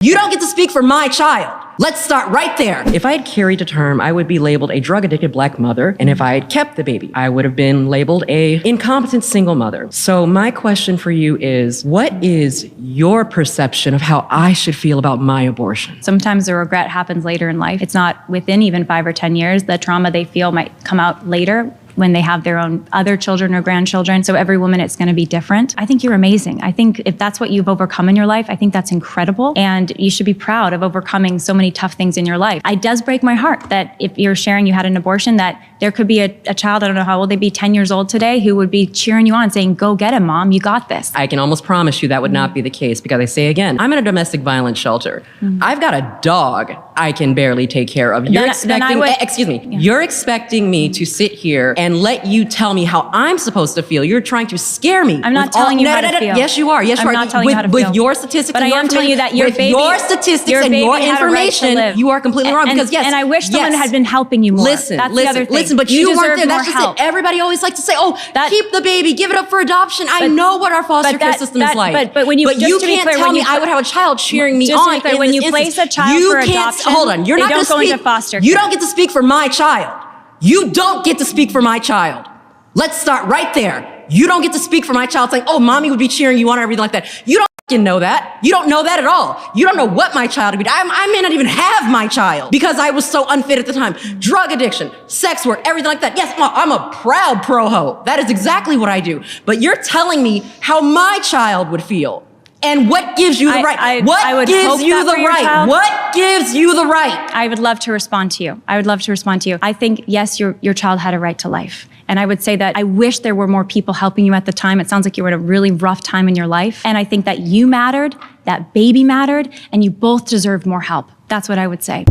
You don't get to speak for my child. Let's start right there. If I had carried to term, I would be labeled a drug-addicted black mother. And if I had kept the baby, I would have been labeled a incompetent single mother. So my question for you is, what is your perception of how I should feel about my abortion? Sometimes the regret happens later in life. It's not within even 5 or 10 years. The trauma they feel might come out later when they have their own other children or grandchildren. So every woman, it's going to be different. I think you're amazing. I think if that's what you've overcome in your life, I think that's incredible. And you should be proud of overcoming so many tough things in your life. It does break my heart that if you're sharing you had an abortion, that there could be a child, I don't know how old they'd be, 10 years old today, who would be cheering you on saying, go get him, mom, you got this. I can almost promise you that would not be the case because I say again, I'm in a domestic violence shelter. I've got a dog I can barely take care of. You're you're expecting me to sit here and let you tell me how I'm supposed to feel. You're trying to scare me. I'm not telling you how to feel. Yes, you are. Yes, you are. I'm not telling you how to feel. With your statistics but and I am telling you that your baby, your statistics and your information, you are completely wrong. Because yes, and I wish someone had been helping you more. Listen, that's the other thing. Listen, but you weren't there. That's just help. it. Everybody always likes to say, "Oh, keep the baby, give it up for adoption." I know what our foster care system is like. But when you, you can't tell me I would have a child cheering me on. When you place a child for adoption, hold on, you're not going to go into foster care. You don't get to speak for my child. You don't get to speak for my child. Let's start right there. You don't get to speak for my child saying, "Oh, mommy would be cheering you on," or everything like that. You don't know that. You don't know that at all. You don't know what my child would be. I may not even have my child because I was so unfit at the time. Drug addiction, sex work, everything like that. Yes, I'm a proud pro-ho. That is exactly what I do. But you're telling me how my child would feel. And what gives you the right? What gives you the right? What gives you the right? I would love to respond to you. I think, yes, your child had a right to life. And I would say that I wish there were more people helping you at the time. It sounds like you were at a really rough time in your life. And I think that you mattered, that baby mattered, and you both deserved more help. That's what I would say.